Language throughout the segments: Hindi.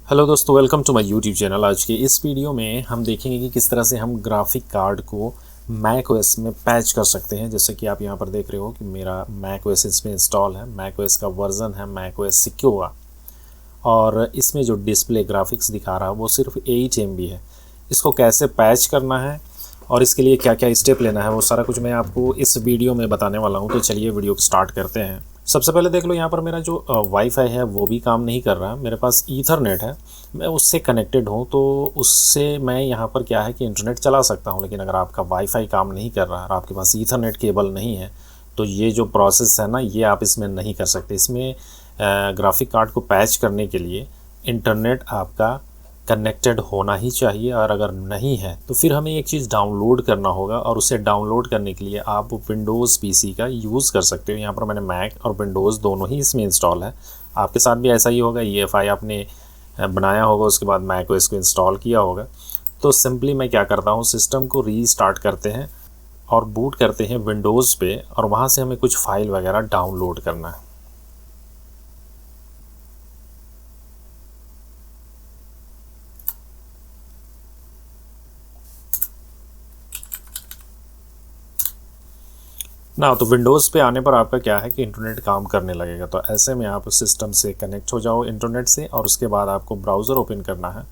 हेलो दोस्तों, welcome to my YouTube channel. आज के इस वीडियो में हम देखेंगे कि किस तरह से हम ग्राफिक कार्ड को मैक ओएस में पैच कर सकते हैं। जैसे कि आप यहाँ पर देख रहे हो कि मेरा मैक ओएस इसमें इंस्टॉल है। मैक ओएस का वर्जन है मैक ओएस सिक्योरा और इसमें जो डिस्प्ले ग्राफिक्स दिखा रहा है वो सिर्फ 8 MB है। इसको कैसे पैच करना है और इसके लिए क्या क्या स्टेप लेना है वो सारा कुछ मैं आपको इस वीडियो में बताने वाला हूँ। तो चलिए वीडियो को स्टार्ट करते हैं। सबसे पहले देख लो, यहाँ पर मेरा जो वाईफाई है वो भी काम नहीं कर रहा। मेरे पास ईथरनेट है, मैं उससे कनेक्टेड हूँ, तो उससे मैं यहाँ पर क्या है कि इंटरनेट चला सकता हूँ। लेकिन अगर आपका वाईफाई काम नहीं कर रहा है और आपके पास ईथरनेट केबल नहीं है तो ये जो प्रोसेस है ना, ये आप इसमें नहीं कर सकते। इसमें ग्राफिक कार्ड को पैच करने के लिए इंटरनेट आपका कनेक्टेड होना ही चाहिए, और अगर नहीं है तो फिर हमें एक चीज़ डाउनलोड करना होगा। और उसे डाउनलोड करने के लिए आप विंडोज़ पीसी का यूज़ कर सकते हो। यहाँ पर मैंने मैक और विंडोज़ दोनों ही इसमें इंस्टॉल है। आपके साथ भी ऐसा ही होगा, EFI आपने बनाया होगा, उसके बाद मैक को इसको इंस्टॉल किया होगा। तो सिंपली मैं क्या करता हूँ, सिस्टम को रीस्टार्ट करते हैं और बूट करते हैं विंडोज़ पे, और वहाँ से हमें कुछ फाइल वगैरह डाउनलोड करना है। ना तो विंडोज़ पे आने पर आपका क्या है कि इंटरनेट काम करने लगेगा। तो ऐसे में आप सिस्टम से कनेक्ट हो जाओ इंटरनेट से, और उसके बाद आपको ब्राउज़र ओपन करना है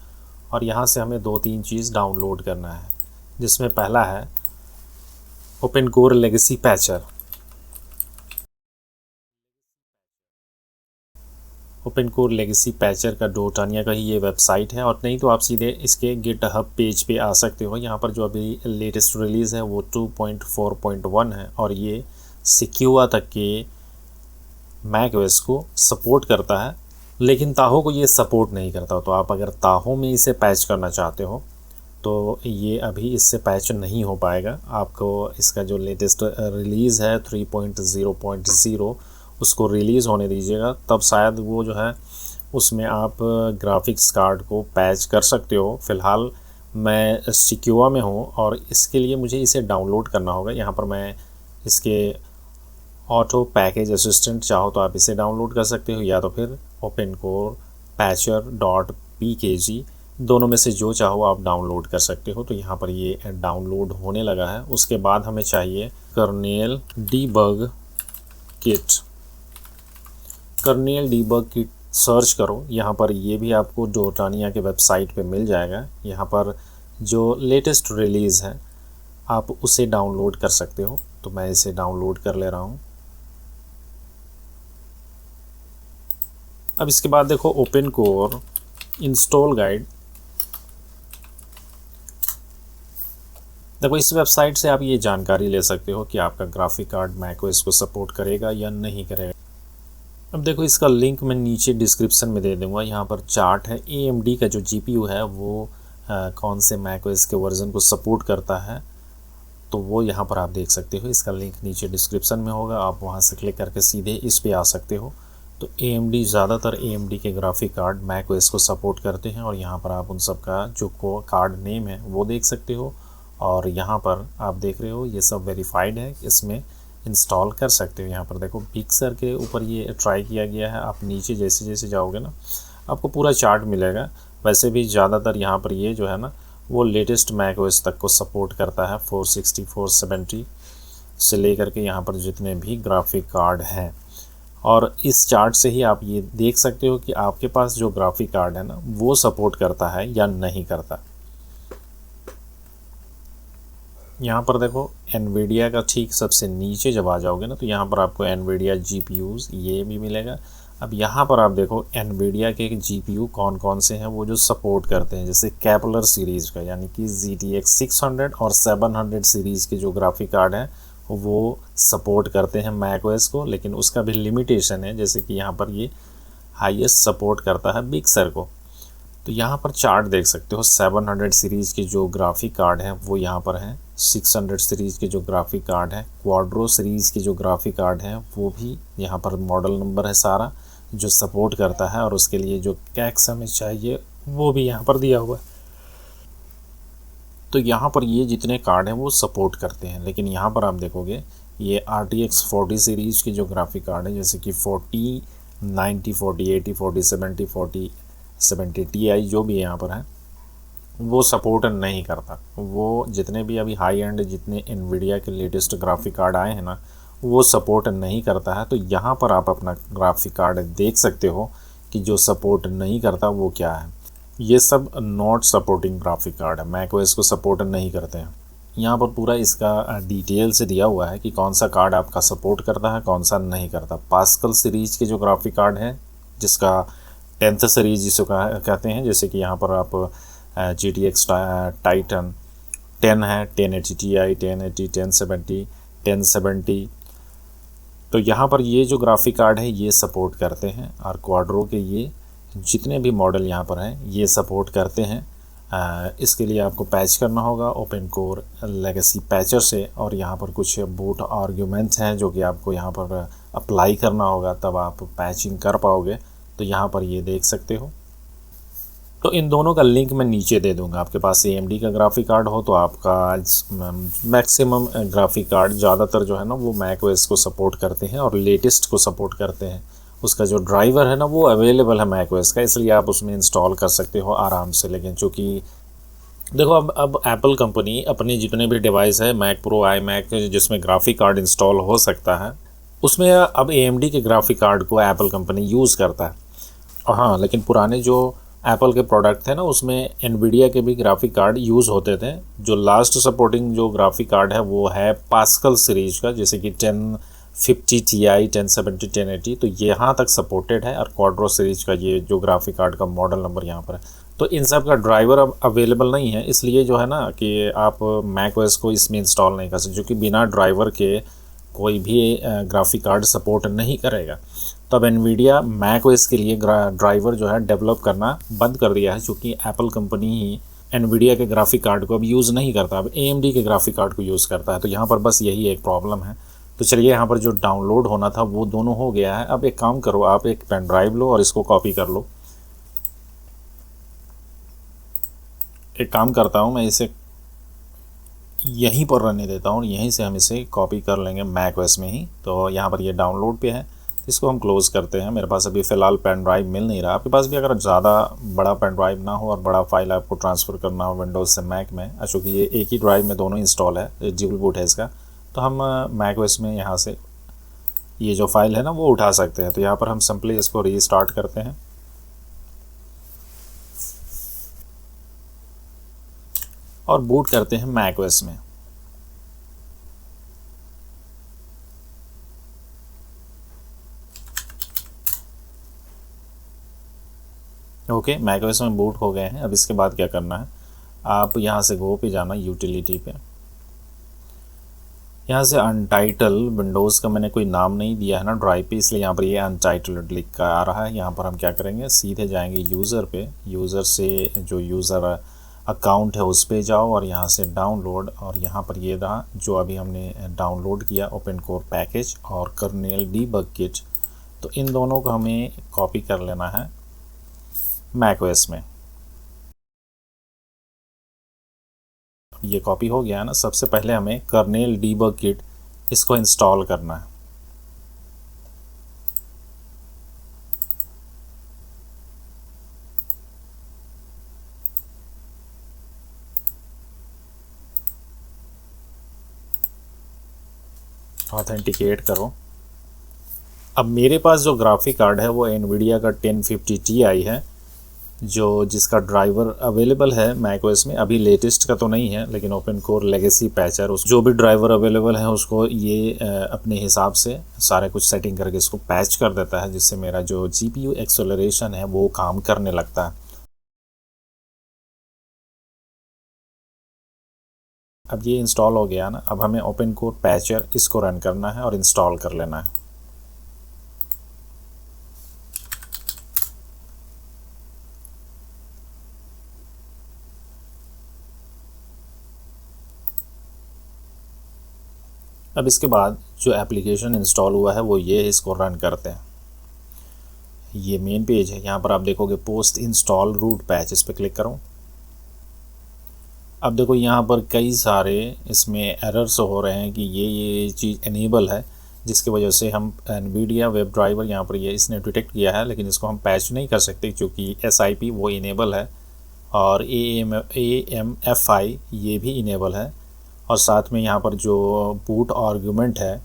और यहाँ से हमें 2-3 चीज़ डाउनलोड करना है, जिसमें पहला है open core legacy पैचर। Open core legacy पैचर का डोटानिया का ही ये वेबसाइट है, और नहीं तो आप सीधे इसके गिटहब पेज पे आ सकते हो। यहाँ पर जो अभी लेटेस्ट रिलीज़ है वो 2.4.1 है, और ये सिक्योरा तक के मैक ओएस को सपोर्ट करता है, लेकिन ताहो को ये सपोर्ट नहीं करता। तो आप अगर ताहो में इसे पैच करना चाहते हो तो ये अभी इससे पैच नहीं हो पाएगा। आपको इसका जो लेटेस्ट रिलीज़ है 3.0.0 उसको रिलीज़ होने दीजिएगा, तब शायद वो जो है उसमें आप ग्राफिक्स कार्ड को पैच कर सकते हो। फ़िलहाल मैं सिक्योरा में हूँ और इसके लिए मुझे इसे डाउनलोड करना होगा। यहाँ पर मैं इसके ऑटो पैकेज असिस्टेंट चाहो तो आप इसे डाउनलोड कर सकते हो, या तो फिर ओपन कोर पैचर .pkg, दोनों में से जो चाहो आप डाउनलोड कर सकते हो। तो यहाँ पर ये डाउनलोड होने लगा है। उसके बाद हमें चाहिए kernel debug kit. Kernel debug kit search करो, यहाँ पर ये भी आपको डोटानिया के वेबसाइट पे मिल जाएगा। यहाँ पर जो लेटेस्ट रिलीज़ है आप उसे डाउनलोड कर सकते हो। तो मैं इसे डाउनलोड कर ले रहा हूँ। अब इसके बाद देखो ओपन कोर इंस्टॉल गाइड। देखो इस वेबसाइट से आप ये जानकारी ले सकते हो कि आपका ग्राफिक कार्ड मैक ओएस को सपोर्ट करेगा या नहीं करेगा। अब देखो इसका लिंक मैं नीचे डिस्क्रिप्शन में दे दूँगा। यहाँ पर चार्ट है AMD का जो GPU है वो कौन से मैक ओएस के वर्जन को सपोर्ट करता है, तो वो यहाँ पर आप देख सकते हो। इसका लिंक नीचे डिस्क्रिप्शन में होगा, आप वहाँ से क्लिक करके सीधे इस पे आ सकते हो। तो AMD ज़्यादातर AMD के ग्राफिक कार्ड मैक ओएस को सपोर्ट करते हैं, और यहाँ पर आप उन सब का जो कार्ड नेम है वो देख सकते हो। और यहाँ पर आप देख रहे हो ये सब वेरीफाइड है, इसमें इंस्टॉल कर सकते हो। यहाँ पर देखो पिक्सर के ऊपर ये ट्राई किया गया है। आप नीचे जैसे जैसे जाओगे ना आपको पूरा चार्ट मिलेगा। वैसे भी ज़्यादातर यहाँ पर ये जो है ना वो लेटेस्ट मैक ओएस तक को सपोर्ट करता है, 460 470 से लेकर के यहाँ पर जितने भी ग्राफिक कार्ड हैं। और इस चार्ट से ही आप ये देख सकते हो कि आपके पास जो ग्राफिक कार्ड है ना वो सपोर्ट करता है या नहीं करता। यहाँ पर देखो एनवीडिया का ठीक सबसे नीचे जब आ जाओगे ना तो यहाँ पर आपको एनवीडिया GPUs ये भी मिलेगा। अब यहाँ पर आप देखो एनवीडिया के GPU कौन कौन से हैं वो जो सपोर्ट करते हैं, जैसे कैपलर सीरीज़ का, यानी कि GTX 600 और 700 सीरीज़ के जो ग्राफिक कार्ड हैं वो सपोर्ट करते हैं मैक ओएस को, लेकिन उसका भी लिमिटेशन है। जैसे कि यहाँ पर ये हाईएस्ट सपोर्ट करता है बिग सर को। तो यहाँ पर चार्ट देख सकते हो, 700 सीरीज़ के जो ग्राफिक कार्ड हैं वो यहाँ पर हैं, 600 सीरीज़ के जो ग्राफिक कार्ड हैं, क्वाड्रो सीरीज़ के जो ग्राफिक कार्ड हैं वो भी यहाँ पर मॉडल नंबर है सारा जो सपोर्ट करता है, और उसके लिए जो कैक्स हमें चाहिए वो भी यहाँ पर दिया हुआ है। तो यहाँ पर ये जितने कार्ड हैं वो सपोर्ट करते हैं। लेकिन यहाँ पर आप देखोगे ये RTX 40 सीरीज़ के जो ग्राफिक कार्ड हैं, जैसे कि 40, 90, 40, 80, 40, 70, 40, 70 Ti जो भी यहाँ पर है वो सपोर्ट नहीं करता। वो जितने भी अभी हाई एंड जितने एनवीडिया के लेटेस्ट ग्राफिक कार्ड आए हैं ना, वो सपोर्ट नहीं करता है। तो यहाँ पर आप अपना ग्राफिक कार्ड देख सकते हो कि जो सपोर्ट नहीं करता वो क्या है। ये सब नॉट सपोर्टिंग ग्राफिक कार्ड है, मैक ओएस को सपोर्ट नहीं करते हैं। यहाँ पर पूरा इसका डिटेल से दिया हुआ है कि कौन सा कार्ड आपका सपोर्ट करता है, कौन सा नहीं करता। पास्कल सीरीज़ के जो ग्राफिक कार्ड है, जिसका 10th सीरीज जिसको कहते हैं, जैसे कि यहाँ पर आप GTX टाइटन 10 है, 1080 Ti, 1080, 1070, 1070। तो यहाँ पर ये जो ग्राफिक कार्ड है ये सपोर्ट करते हैं, और क्वाड्रो के ये जितने भी मॉडल यहाँ पर हैं ये सपोर्ट करते हैं। इसके लिए आपको पैच करना होगा ओपन कोर लेगेसी पैचर से, और यहाँ पर कुछ बूट आर्ग्यूमेंट्स हैं जो कि आपको यहाँ पर अप्लाई करना होगा, तब आप पैचिंग कर पाओगे। तो यहाँ पर ये देख सकते हो। तो इन दोनों का लिंक मैं नीचे दे दूंगा। आपके पास AMD का ग्राफिक कार्ड हो तो आपका मैक्सिमम ग्राफिक कार्ड ज़्यादातर जो है ना वो मैक ओएस को सपोर्ट करते हैं और लेटेस्ट को सपोर्ट करते हैं। उसका जो ड्राइवर है ना वो अवेलेबल है मैक ओएस का, इसलिए आप उसमें इंस्टॉल कर सकते हो आराम से। लेकिन चूँकि देखो अब एप्पल कंपनी अपने जितने भी डिवाइस है मैक प्रो, iMac जिसमें ग्राफिक कार्ड इंस्टॉल हो सकता है, उसमें अब AMD के ग्राफिक कार्ड को एप्पल कंपनी यूज़ करता है। और हाँ, लेकिन पुराने जो एप्पल के प्रोडक्ट थे ना उसमें एनवीडिया के भी ग्राफिक कार्ड यूज़ होते थे। जो लास्ट सपोर्टिंग जो ग्राफिक कार्ड है वो है पास्कल सीरीज का, जैसे कि 1050 Ti, 1070, 1080। तो यहाँ तक सपोर्टेड है। और क्वाड्रो सीरीज का ये जो ग्राफिक कार्ड का मॉडल नंबर यहाँ पर है, तो इन सब का ड्राइवर अब अवेलेबल नहीं है, इसलिए जो है ना कि आप मैक ओएस को इसमें इंस्टॉल नहीं कर सकते, क्योंकि बिना ड्राइवर के कोई भी ग्राफिक कार्ड सपोर्ट नहीं करेगा। तब एनवीडिया मैक ओएस के लिए ड्राइवर जो है डेवलप करना बंद कर दिया है, क्योंकि एप्पल कंपनी ही एनवीडिया के ग्राफिक कार्ड को अब यूज़ नहीं करता, अब AMD के ग्राफिक कार्ड को यूज़ करता है। तो यहाँ पर बस यही एक प्रॉब्लम है। तो चलिए, यहाँ पर जो डाउनलोड होना था वो दोनों हो गया है। अब एक काम करो, आप एक पेन ड्राइव लो और इसको कॉपी कर लो। एक काम करता हूँ, मैं इसे यहीं पर रहने देता हूँ, यहीं से हम इसे कॉपी कर लेंगे मैक ओएस में ही। तो यहाँ पर ये डाउनलोड पे है, इसको हम क्लोज़ करते हैं। मेरे पास अभी फ़िलहाल पेन ड्राइव मिल नहीं रहा। आपके पास भी अगर ज़्यादा बड़ा पेन ड्राइव ना हो और बड़ा फाइल आपको ट्रांसफ़र करना हो विंडोज़ से मैक में, चूँकि ये एक ही ड्राइव में दोनों इंस्टॉल है, ड्यूल बूट है इसका, तो हम मैक ओएस में यहाँ से ये जो फाइल है ना वो उठा सकते हैं। तो यहाँ पर हम सिंपली इसको रीस्टार्ट करते हैं और बूट करते हैं मैक ओएस में। ओके, मैक ओएस में बूट हो गए हैं। अब इसके बाद क्या करना है, आप यहाँ से गो पे जाना, यूटिलिटी पे, यहाँ से अनटाइटल विंडोज़ का मैंने कोई नाम नहीं दिया है ना ड्राइव पे, इसलिए यहाँ पर ये अनटाइटल्ड लिख कर आ रहा है। यहाँ पर हम क्या करेंगे, सीधे जाएंगे यूज़र पे, यूज़र से जो यूज़र अकाउंट है उस पे जाओ और यहाँ से डाउनलोड, और यहाँ पर ये रहा जो अभी हमने डाउनलोड किया, ओपन कोर पैकेज और कर्नेल डीबग किट। तो इन दोनों को हमें कॉपी कर लेना है मैक ओएस में। ये कॉपी हो गया ना। सबसे पहले हमें कर्नेल डीबग किट इसको इंस्टॉल करना है। ऑथेंटिकेट करो। अब मेरे पास जो ग्राफिक कार्ड है वो एनवीडिया का 1050 Ti है, जो जिसका ड्राइवर अवेलेबल है मैक ओएस में। अभी लेटेस्ट का तो नहीं है, लेकिन ओपन कोर लेगेसी पैचर उस जो भी ड्राइवर अवेलेबल है उसको ये अपने हिसाब से सारे कुछ सेटिंग करके इसको पैच कर देता है, जिससे मेरा जो GPU एक्सेलरेशन है वो काम करने लगता है। अब ये इंस्टॉल हो गया ना। अब हमें ओपन कोर पैचर इसको रन करना है और इंस्टॉल कर लेना है। अब इसके बाद जो एप्लीकेशन इंस्टॉल हुआ है वो ये है, इसको रन करते हैं। ये मेन पेज है, यहाँ पर आप देखोगे पोस्ट इंस्टॉल रूट पैच, इस पर क्लिक करो। अब देखो यहाँ पर कई सारे इसमें एरर्स हो रहे हैं कि ये चीज़ इनेबल है, जिसकी वजह से हम NVIDIA वेब ड्राइवर यहाँ पर ये इसने डिटेक्ट किया है, लेकिन इसको हम पैच नहीं कर सकते क्योंकि SIP वो इनेबल है और AMFI ये भी इनेबल है, और साथ में यहाँ पर जो बूट आर्गूमेंट है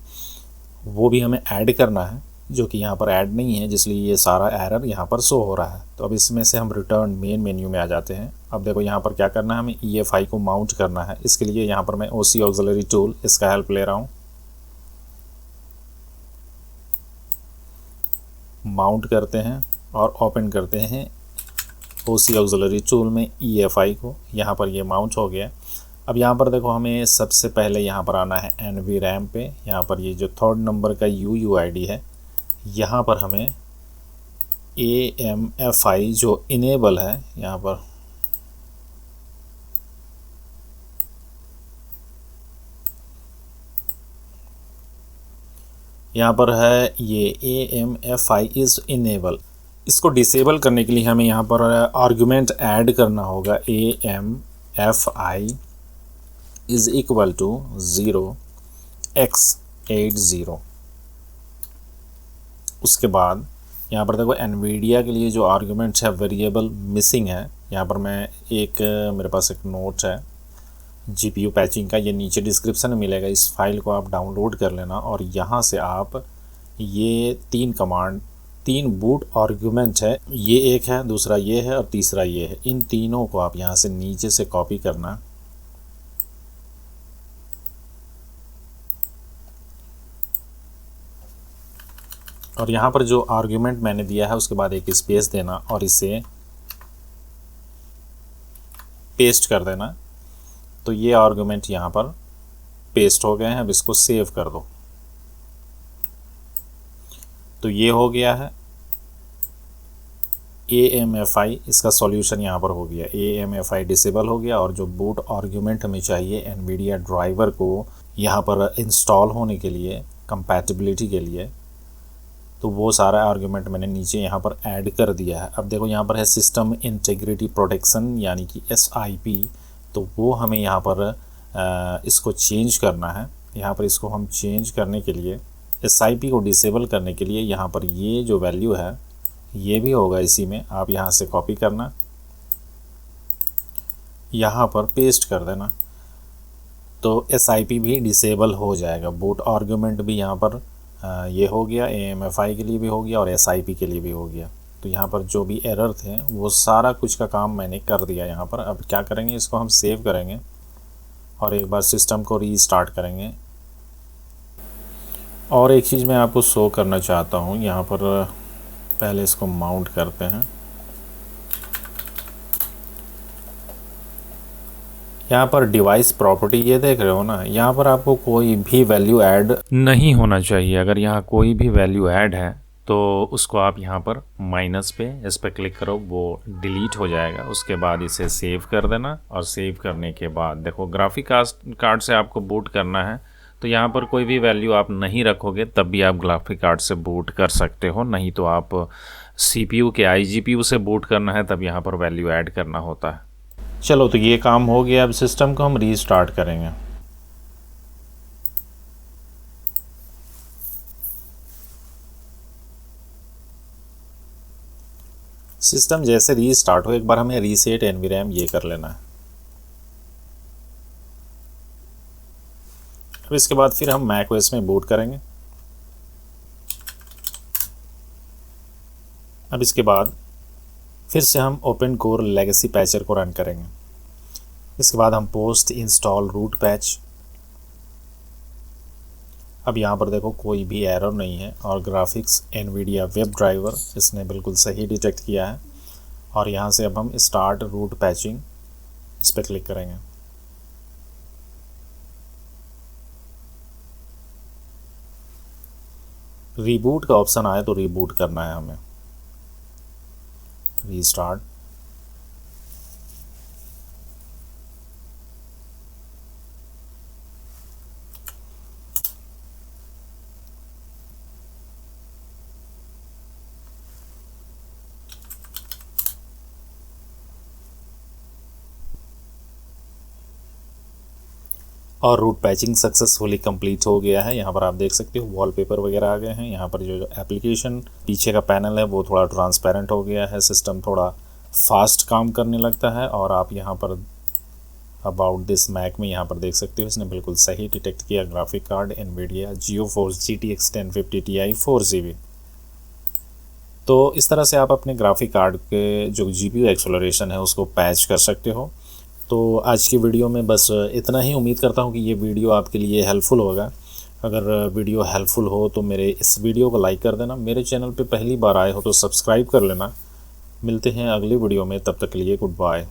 वो भी हमें ऐड करना है, जो कि यहाँ पर ऐड नहीं है, जिसलिए ये सारा एरर यहाँ पर शो हो रहा है। तो अब इसमें से हम रिटर्न मेन मेन्यू में आ जाते हैं। अब देखो यहाँ पर क्या करना है, हमें EFI को माउंट करना है। इसके लिए यहाँ पर मैं OC ऑक्सिलरी टूल इसका हेल्प ले रहा हूँ। माउंट करते हैं और ओपन करते हैं OC ऑक्सिलरी टूल में EFI को। यहाँ पर ये माउंट हो गया। अब यहाँ पर देखो हमें सबसे पहले यहाँ पर आना है NVRAM पे। यहाँ पर ये जो 3rd नंबर का UUID है, यहाँ पर हमें AMFI जो इनेबल है, यहाँ पर है ये AMFI इज़ इनेबल। इसको डिसेबल करने के लिए हमें यहाँ पर आर्गुमेंट ऐड करना होगा। AMFI is equal to 0x80। उसके बाद यहाँ पर देखो NVIDIA के लिए जो आर्गुमेंट है वेरिएबल मिसिंग है। यहाँ पर मैं मेरे पास एक नोट है GPU पैचिंग का, ये नीचे डिस्क्रिप्शन में मिलेगा। इस फाइल को आप डाउनलोड कर लेना और यहाँ से आप ये 3 बूट आर्गुमेंट है, ये एक है, दूसरा ये है और तीसरा ये है। इन तीनों को आप यहाँ से नीचे से कॉपी करना और यहाँ पर जो आर्गुमेंट मैंने दिया है उसके बाद एक स्पेस देना और इसे पेस्ट कर देना। तो ये आर्गुमेंट यहाँ पर पेस्ट हो गए हैं। अब इसको सेव कर दो। तो ये हो गया है AMFI, इसका सॉल्यूशन यहाँ पर हो गया। AMFI डिसेबल हो गया और जो बूट आर्गुमेंट हमें चाहिए NVIDIA ड्राइवर को यहाँ पर इंस्टॉल होने के लिए, कंपैटिबिलिटी के लिए, तो वो सारा आर्गुमेंट मैंने नीचे यहाँ पर ऐड कर दिया है। अब देखो यहाँ पर है सिस्टम इंटीग्रिटी प्रोटेक्शन यानी कि SIP। तो वो हमें यहाँ पर इसको चेंज करना है। यहाँ पर इसको हम चेंज करने के लिए, SIP को डिसेबल करने के लिए, यहाँ पर ये जो वैल्यू है ये भी होगा इसी में। आप यहाँ से कॉपी करना, यहाँ पर पेस्ट कर देना। तो SIP भी डिसेबल हो जाएगा। बूट आर्गुमेंट भी यहाँ पर ये हो गया, AMFI के लिए भी हो गया और SIP के लिए भी हो गया। तो यहाँ पर जो भी एरर थे वो सारा कुछ का काम मैंने कर दिया यहाँ पर। अब क्या करेंगे, इसको हम सेव करेंगे और एक बार सिस्टम को रीस्टार्ट करेंगे। और एक चीज़ मैं आपको शो करना चाहता हूँ, यहाँ पर पहले इसको माउंट करते हैं। यहाँ पर डिवाइस प्रॉपर्टी ये देख रहे हो ना, यहाँ पर आपको कोई भी वैल्यू ऐड नहीं होना चाहिए। अगर यहाँ कोई भी वैल्यू ऐड है तो उसको आप यहाँ पर माइनस पे इस पर क्लिक करो, वो डिलीट हो जाएगा। उसके बाद इसे सेव कर देना और सेव करने के बाद देखो ग्राफिक कार्ड से आपको बूट करना है। तो यहाँ पर कोई भी वैल्यू आप नहीं रखोगे तब भी आप ग्राफिक कार्ड से बूट कर सकते हो, नहीं तो आप CPU के IGPU से बूट करना है तब यहाँ पर वैल्यू ऐड करना होता है। चलो तो ये काम हो गया। अब सिस्टम को हम रीस्टार्ट करेंगे। सिस्टम जैसे रीस्टार्ट हो, एक बार हमें रीसेट NVRAM ये कर लेना है। अब इसके बाद फिर हम macOS में बूट करेंगे। अब इसके बाद फिर से हम ओपन कोर लेगेसी पैचर को रन करेंगे। इसके बाद हम पोस्ट इंस्टॉल रूट पैच। अब यहाँ पर देखो कोई भी एरर नहीं है और ग्राफिक्स NVIDIA वेब ड्राइवर इसने बिल्कुल सही डिटेक्ट किया है। और यहाँ से अब हम स्टार्ट रूट पैचिंग इस पर क्लिक करेंगे। रीबूट का ऑप्शन आए तो रीबूट करना है हमें। रीस्टार्ट। और रूट पैचिंग सक्सेसफुली कंप्लीट हो गया है। यहाँ पर आप देख सकते हो वॉलपेपर वगैरह आ गए हैं। यहाँ पर जो एप्लीकेशन पीछे का पैनल है वो थोड़ा ट्रांसपेरेंट हो गया है, सिस्टम थोड़ा फास्ट काम करने लगता है। और आप यहाँ पर अबाउट दिस मैक में यहाँ पर देख सकते हो इसने बिल्कुल सही डिटेक्ट किया graphic card NVIDIA GeForce GTX 1050 Ti 4GB। तो इस तरह से आप अपने ग्राफिक कार्ड के जो GPU एक्सेलरेशन है उसको पैच कर सकते हो। तो आज की वीडियो में बस इतना ही। उम्मीद करता हूँ कि ये वीडियो आपके लिए हेल्पफुल होगा। अगर वीडियो हेल्पफुल हो तो मेरे इस वीडियो को लाइक कर देना। मेरे चैनल पे पहली बार आए हो तो सब्सक्राइब कर लेना। मिलते हैं अगली वीडियो में, तब तक के लिए गुड बाय।